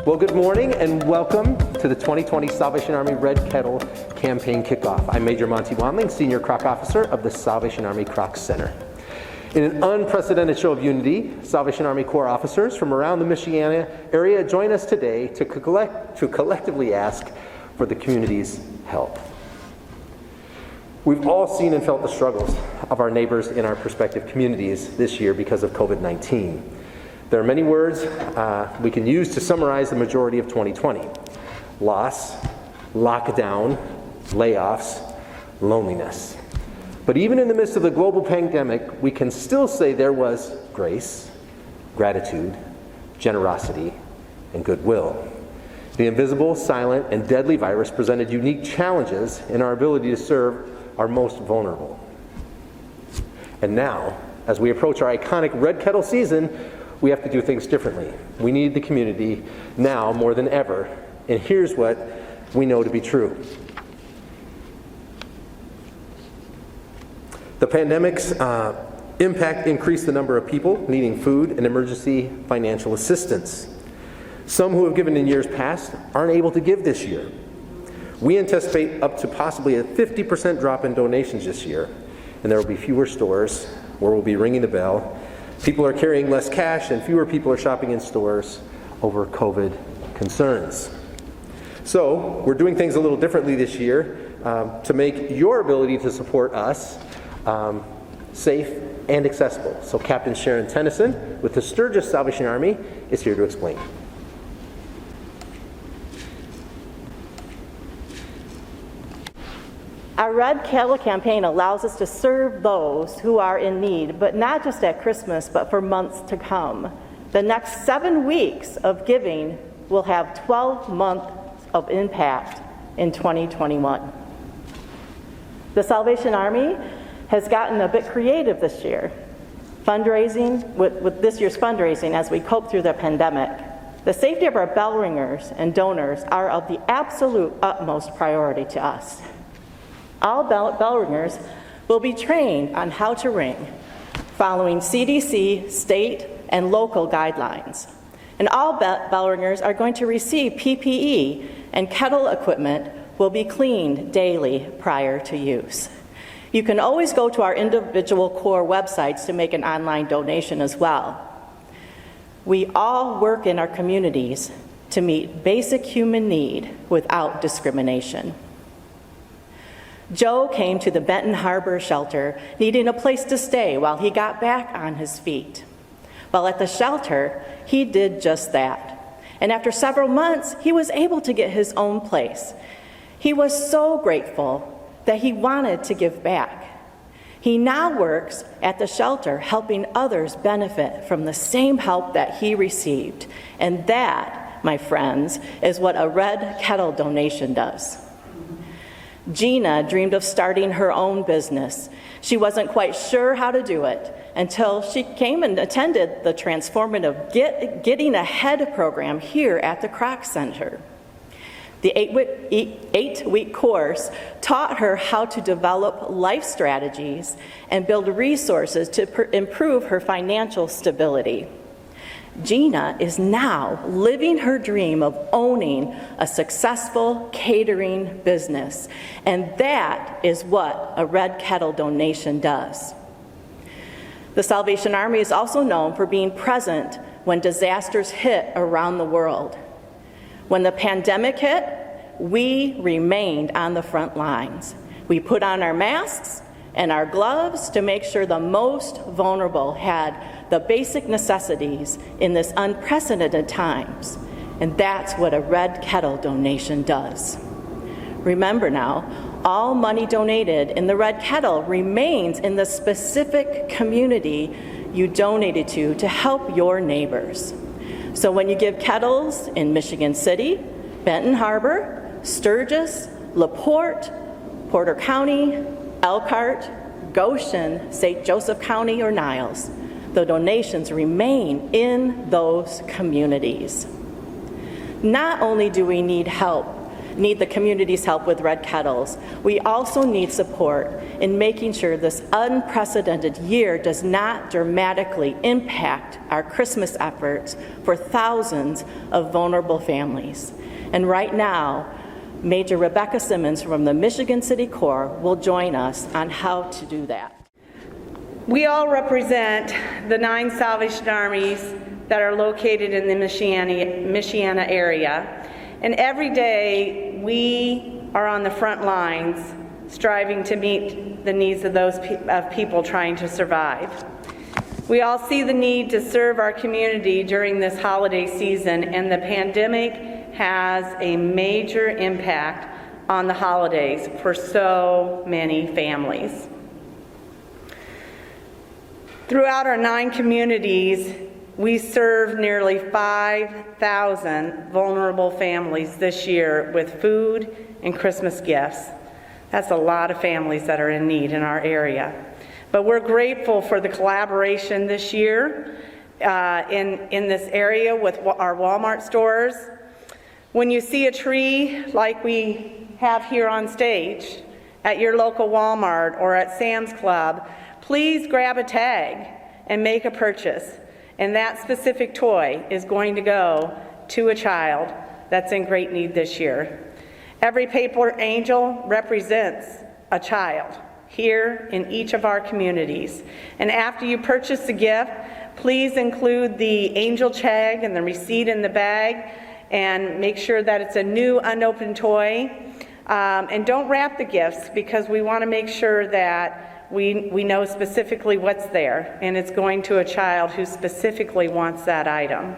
Well, good morning and welcome to the 2020 Salvation Army Red Kettle Campaign Kickoff. I'm Major Monty Wanling, Senior Croc Officer of the Salvation Army Croc Center. In an unprecedented show of unity, Salvation Army Corps officers from around the Michiana area join us today to collectively ask for the community's help. We've all seen and felt the struggles of our neighbors in our prospective communities this year because of COVID-19. There are many words we can use to summarize the majority of 2020. Loss, lockdown, layoffs, loneliness. But even in the midst of the global pandemic, we can still say there was grace, gratitude, generosity, and goodwill. The invisible, silent, and deadly virus presented unique challenges in our ability to serve our most vulnerable. And now, as we approach our iconic Red Kettle season, we have to do things differently. We need the community now more than ever, and here's what we know to be true. The pandemic's impact increased the number of people needing food and emergency financial assistance. Some who have given in years past aren't able to give this year. We anticipate up to possibly a 50% drop in donations this year, and there will be fewer stores where we'll be ringing the bell. People are carrying less cash and fewer people are shopping in stores over COVID concerns. So we're doing things a little differently this year to make your ability to support us safe and accessible. So Captain Sharon Tennyson with the Sturgis Salvation Army is here to explain. Our Red Kettle campaign allows us to serve those who are in need, but not just at Christmas, but for months to come. The next 7 weeks of giving will have 12 months of impact in 2021. The Salvation Army has gotten a bit creative this year, fundraising with this year's fundraising as we cope through the pandemic. The safety of our bell ringers and donors are of the absolute utmost priority to us. All bell ringers will be trained on how to ring, following CDC, state, and local guidelines. And all bell ringers are going to receive PPE, and kettle equipment will be cleaned daily prior to use. You can always go to our individual Corps websites to make an online donation as well. We all work in our communities to meet basic human need without discrimination. Joe came to the Benton Harbor shelter needing a place to stay while he got back on his feet. While at the shelter, he did just that. And after several months, he was able to get his own place. He was so grateful that he wanted to give back. He now works at the shelter helping others benefit from the same help that he received. And that, my friends, is what a Red Kettle donation does. Gina dreamed of starting her own business. She wasn't quite sure how to do it until she came and attended the transformative Getting Ahead program here at the Croc Center. The eight-week course taught her how to develop life strategies and build resources to improve her financial stability. Gina is now living her dream of owning a successful catering business, and that is what a Red Kettle donation does. The Salvation Army is also known for being present when disasters hit around the world. When the pandemic hit, we remained on the front lines. We put on our masks and our gloves to make sure the most vulnerable had the basic necessities in this unprecedented times. And that's what a Red Kettle donation does. Remember now, all money donated in the Red Kettle remains in the specific community you donated to help your neighbors. So when you give kettles in Michigan City, Benton Harbor, Sturgis, LaPorte, Porter County, Elkhart, Goshen, St. Joseph County, or Niles, the donations remain in those communities. Not only do we need help need the community's help with Red Kettles. We also need support in making sure this unprecedented year does not dramatically impact our Christmas efforts for thousands of vulnerable families. And right now, Major Rebecca Simmons from the Michigan City Corps will join us on how to do that. We all represent the 9 Salvation Armies that are located in the Michiana area. And every day we are on the front lines striving to meet the needs of those people trying to survive. We all see the need to serve our community during this holiday season, and the pandemic has a major impact on the holidays for so many families. Throughout our 9 communities, we serve nearly 5,000 vulnerable families this year with food and Christmas gifts. That's a lot of families that are in need in our area. But we're grateful for the collaboration this year in this area with our Walmart stores. When you see a tree like we have here on stage at your local Walmart or at Sam's Club, please grab a tag and make a purchase. And that specific toy is going to go to a child that's in great need this year. Every paper angel represents a child here in each of our communities. And after you purchase the gift, please include the angel tag and the receipt in the bag, and make sure that it's a new unopened toy. And don't wrap the gifts, because we want to make sure that we know specifically what's there, and it's going to a child who specifically wants that item.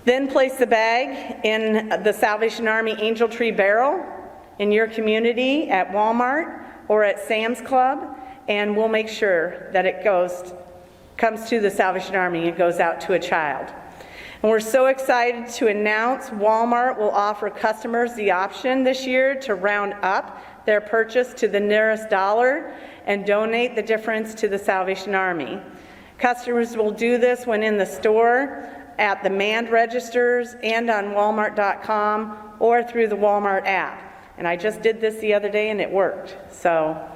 Then place the bag in the Salvation Army Angel Tree barrel in your community at Walmart or at Sam's Club, and we'll make sure that it comes to the Salvation Army and goes out to a child. And we're so excited to announce Walmart will offer customers the option this year to round up their purchase to the nearest dollar and donate the difference to the Salvation Army. Customers will do this when in the store, at the manned registers, and on Walmart.com or through the Walmart app. And I just did this the other day and it worked. So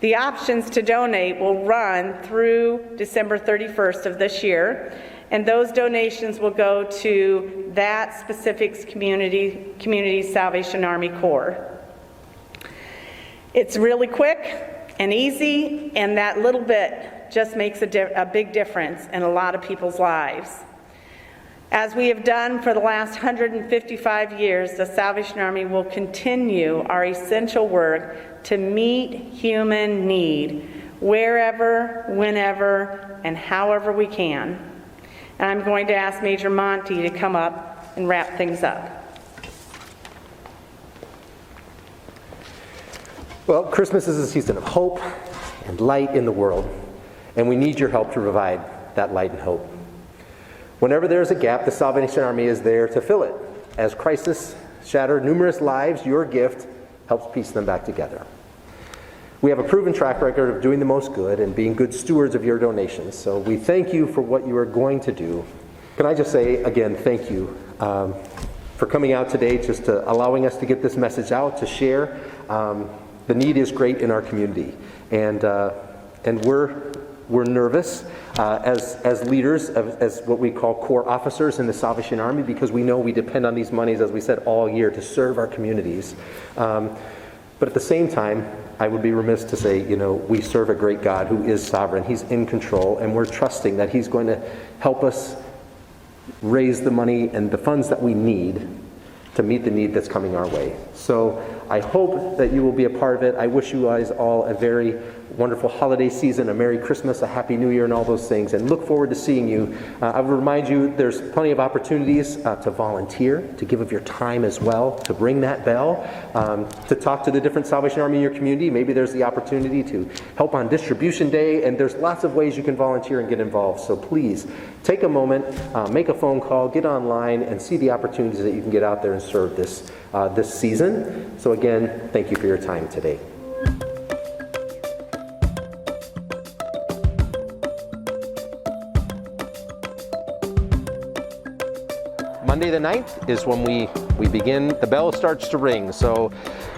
the options to donate will run through December 31st of this year, and those donations will go to that specific community Salvation Army Corps. It's really quick and easy, and that little bit just makes a big difference in a lot of people's lives. As we have done for the last 155 years, the Salvation Army will continue our essential work to meet human need wherever, whenever, and however we can. And I'm going to ask Major Monty to come up and wrap things up. Well, Christmas is a season of hope and light in the world, and we need your help to provide that light and hope. Whenever there's a gap, the Salvation Army is there to fill it. As crisis shatter numerous lives, your gift helps piece them back together. We have a proven track record of doing the most good and being good stewards of your donations, so we thank you for what you are going to do. Can I just say again, thank you for coming out today, just to allowing us to get this message out, to share. The need is great in our community, and we're nervous as leaders, as what we call Corps officers in the Salvation Army, because we know we depend on these monies, as we said, all year to serve our communities. But at the same time, I would be remiss to say, we serve a great God who is sovereign. He's in control, and we're trusting that He's going to help us raise the money and the funds that we need to meet the need that's coming our way. So I hope that you will be a part of it. I wish you guys all a very wonderful holiday season, a Merry Christmas, a Happy New Year, and all those things, and look forward to seeing you. I would remind you there's plenty of opportunities to volunteer, to give of your time as well, to ring that bell, to talk to the different Salvation Army in your community. Maybe there's the opportunity to help on distribution day, and there's lots of ways you can volunteer and get involved. So please take a moment, make a phone call, get online, and see the opportunities that you can get out there and serve this season. So again, thank you for your time today. Monday the 9th is when we begin, the bell starts to ring. So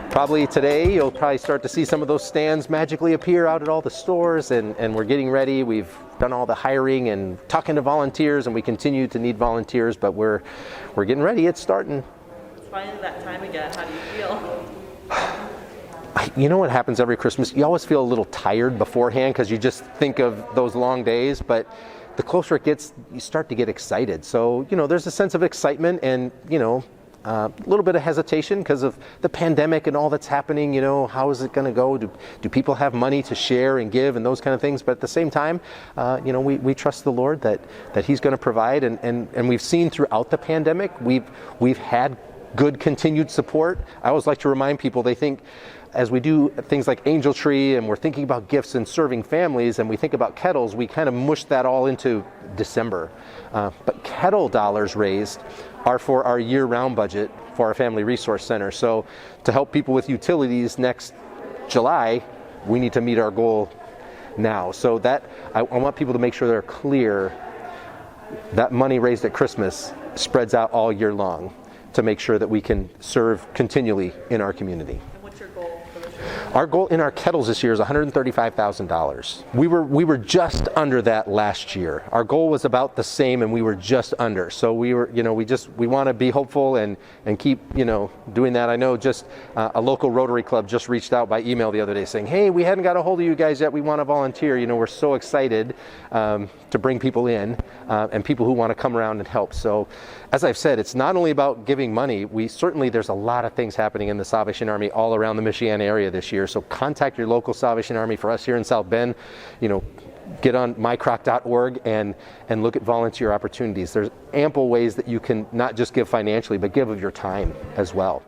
probably today you'll probably start to see some of those stands magically appear out at all the stores, and we're getting ready. We've done all the hiring and talking to volunteers, and we continue to need volunteers, but we're getting ready. It's starting. It's finally that time again. How do you feel? You know what happens every Christmas? You always feel a little tired beforehand because you just think of those long days, but the closer it gets, you start to get excited. So, there's a sense of excitement and, a little bit of hesitation because of the pandemic and all that's happening. How is it going to go? Do people have money to share and give and those kind of things? But at the same time, we trust the Lord that He's going to provide. And we've seen throughout the pandemic, we've had good continued support. I always like to remind people, they think as we do things like Angel Tree and we're thinking about gifts and serving families and we think about kettles, we kind of mush that all into December. But kettle dollars raised are for our year-round budget for our Family Resource Center. So to help people with utilities next July, we need to meet our goal now. So that I want people to make sure they're clear that money raised at Christmas spreads out all year long to make sure that we can serve continually in our community. And what's your goal for this year? Our goal in our kettles this year is $135,000. We were just under that last year. Our goal was about the same, and we were just under. So we want to be hopeful and keep doing that. I know just a local Rotary Club just reached out by email the other day saying, "Hey, we hadn't got a hold of you guys yet. We want to volunteer." We're so excited to bring people in and people who want to come around and help. So, as I've said, it's not only about giving money. There's a lot of things happening in the Salvation Army all around the Michiana area this year. So contact your local Salvation Army. For us here in South Bend, get on mycroc.org and look at volunteer opportunities. There's ample ways that you can not just give financially, but give of your time as well.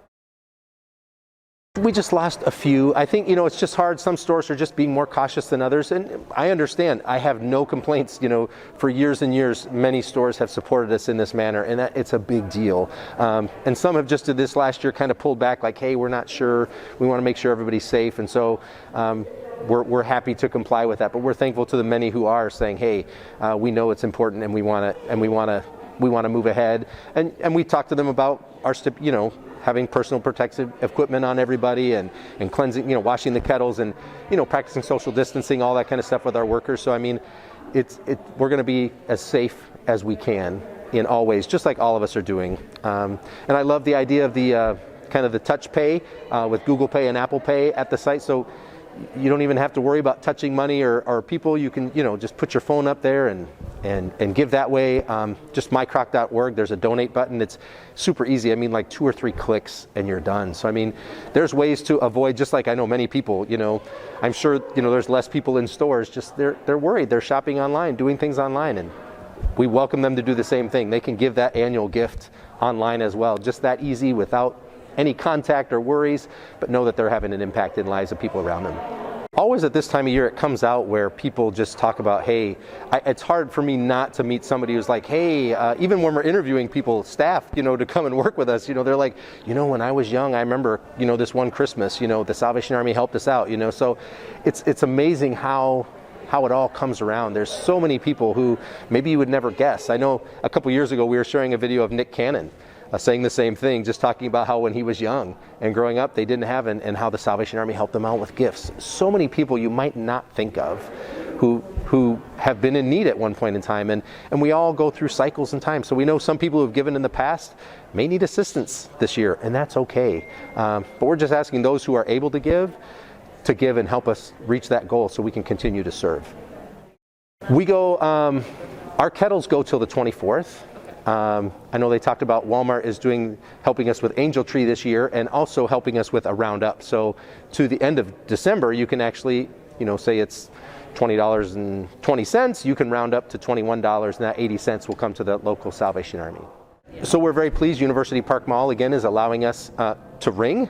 We just lost a few. I think, it's just hard. Some stores are just being more cautious than others. And I understand. I have no complaints. For years and years, many stores have supported us in this manner, and it's a big deal. And some have just did this last year kind of pulled back like, hey, we're not sure. We want to make sure everybody's safe. And so we're happy to comply with that. But we're thankful to the many who are saying, hey, we know it's important and we want to move ahead. And we talked to them about our having personal protective equipment on everybody and cleansing, washing the kettles and, practicing social distancing, all that kind of stuff with our workers. So, we're going to be as safe as we can in all ways, just like all of us are doing. And I love the idea of the kind of the touch pay with Google Pay and Apple Pay at the site. So you don't even have to worry about touching money or people. You can, just put your phone up there and give that way. Just mycroc.org, there's a donate button. It's super easy. Like 2 or 3 clicks and you're done. So, there's ways to avoid, just like I know many people, I'm sure, there's less people in stores, just they're worried. They're shopping online, doing things online, and we welcome them to do the same thing. They can give that annual gift online as well. Just that easy without any contact or worries, but know that they're having an impact in the lives of people around them. Always at this time of year, it comes out where people just talk about, hey, it's hard for me not to meet somebody who's like, hey, even when we're interviewing people, staff, to come and work with us, they're like, when I was young, I remember, this one Christmas, the Salvation Army helped us out, so it's amazing how it all comes around. There's so many people who maybe you would never guess. I know a couple years ago, we were sharing a video of Nick Cannon saying the same thing, just talking about how when he was young and growing up, they didn't have, and how the Salvation Army helped them out with gifts. So many people you might not think of who have been in need at one point in time, and we all go through cycles and time. So we know some people who have given in the past may need assistance this year, and that's okay. But we're just asking those who are able to give and help us reach that goal so we can continue to serve. We go, our kettles go till the 24th. I know they talked about Walmart is helping us with Angel Tree this year and also helping us with a roundup. So to the end of December, you can actually, say it's $20.20, you can round up to $21, and that 80 cents will come to the local Salvation Army. So we're very pleased University Park Mall, again, is allowing us to ring.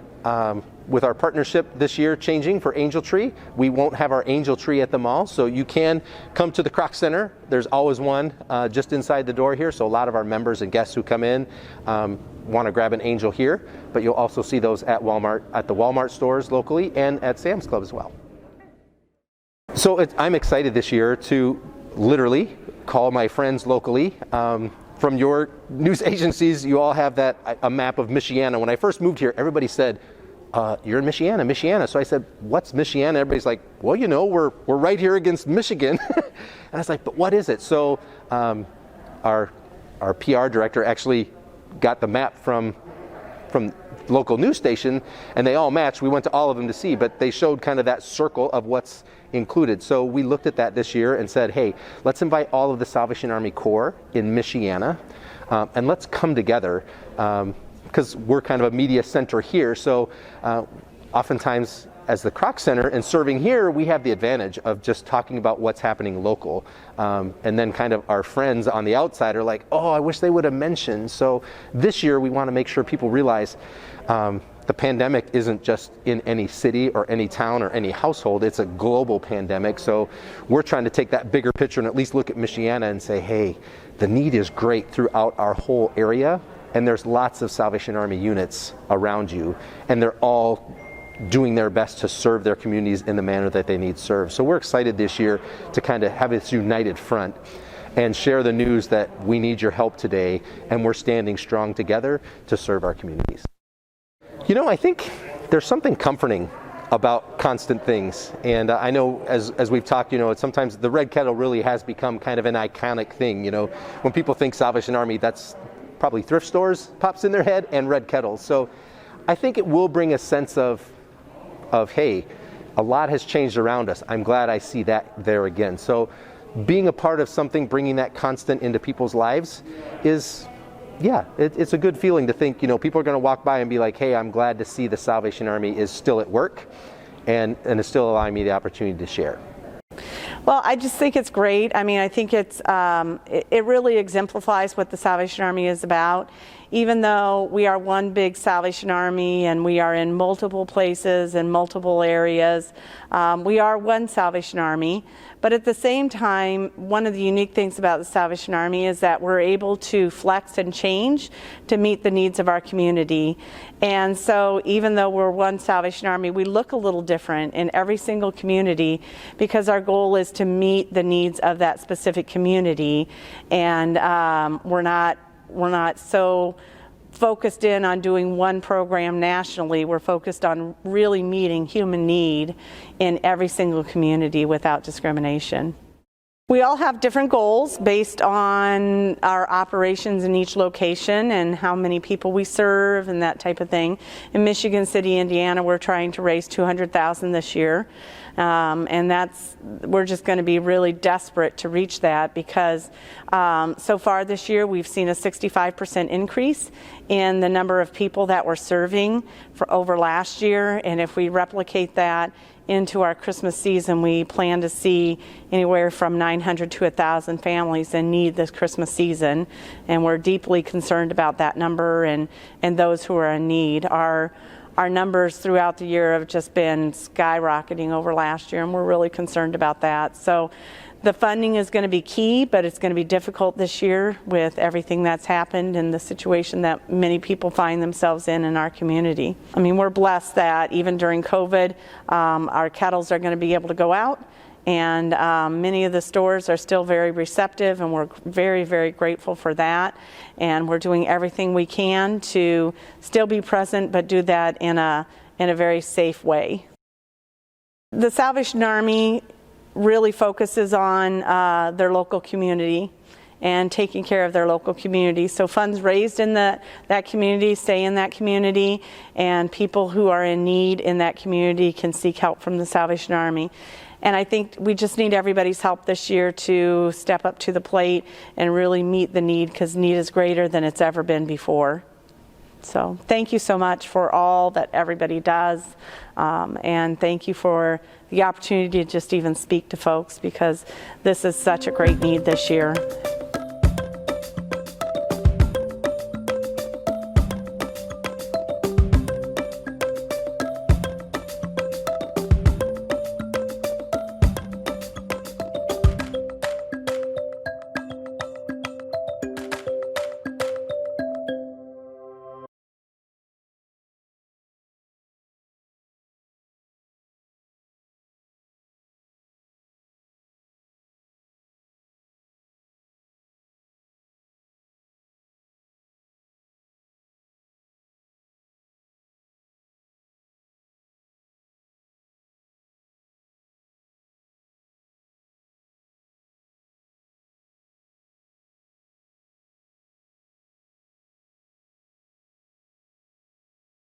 With our partnership this year changing for Angel Tree, we won't have our Angel Tree at the mall, so you can come to the Kroc Center. There's always one just inside the door here, so a lot of our members and guests who come in want to grab an angel here, but you'll also see those at Walmart, at the Walmart stores locally, and at Sam's Club as well. So I'm excited this year to literally call my friends locally from your news agencies, you all have a map of Michiana. When I first moved here, everybody said, you're in Michiana. So I said, what's Michiana? Everybody's like, well, you know, we're right here against Michigan. And I was like, but what is it? So our PR director actually got the map from local news station, and they all matched. We went to all of them to see, but they showed kind of that circle of what's included. So we looked at that this year and said, hey, let's invite all of the Salvation Army Corps in Michiana, and let's come together, because we're kind of a media center here. So oftentimes as the Kroc Center and serving here, we have the advantage of just talking about what's happening local. And then kind of our friends on the outside are like, oh, I wish they would have mentioned. So this year we want to make sure people realize the pandemic isn't just in any city or any town or any household. It's a global pandemic. So we're trying to take that bigger picture and at least look at Michiana and say, hey, the need is great throughout our whole area. And there's lots of Salvation Army units around you, and they're all doing their best to serve their communities in the manner that they need served. So we're excited this year to kind of have this united front and share the news that we need your help today, and we're standing strong together to serve our communities. You know, I think there's something comforting about constant things. And I know as we've talked, you know, sometimes the Red Kettle really has become kind of an iconic thing. You know, when people think Salvation Army, that's probably thrift stores pops in their head and Red Kettles. So I think it will bring a sense of hey, a lot has changed around us. I'm glad I see that there again. So being a part of something, bringing that constant into people's lives is, yeah, it's a good feeling to think, you know, people are going to walk by and be like, hey, I'm glad to see the Salvation Army is still at work and is still allowing me the opportunity to share. Well, I just think it's great. I mean, I think it really exemplifies what the Salvation Army is about. Even though we are one big Salvation Army and we are in multiple places and multiple areas, we are one Salvation Army. But at the same time, one of the unique things about the Salvation Army is that we're able to flex and change to meet the needs of our community. And so even though we're one Salvation Army, we look a little different in every single community because our goal is to meet the needs of that specific community. And we're not so focused in on doing one program nationally. We're focused on really meeting human need in every single community without discrimination. We all have different goals based on our operations in each location and how many people we serve and that type of thing. In Michigan City, Indiana, we're trying to raise $200,000 this year. And we're just going to be really desperate to reach that because so far this year we've seen a 65% increase in the number of people that we're serving for over last year. And if we replicate that into our Christmas season, we plan to see anywhere from 900 to 1,000 families in need this Christmas season. And we're deeply concerned about that number and those who are in need. Our numbers throughout the year have just been skyrocketing over last year, and we're really concerned about that. So the funding is going to be key, but it's going to be difficult this year with everything that's happened and the situation that many people find themselves in our community. I mean, we're blessed that even during COVID, our kettles are going to be able to go out. And many of the stores are still very receptive, and we're very, very grateful for that. And we're doing everything we can to still be present, but do that in a very safe way. The Salvation Army really focuses on their local community and taking care of their local community. So funds raised in that community stay in that community, and people who are in need in that community can seek help from the Salvation Army. And I think we just need everybody's help this year to step up to the plate and really meet the need, because need is greater than it's ever been before. So thank you so much for all that everybody does. And thank you for the opportunity to just even speak to folks, because this is such a great need this year.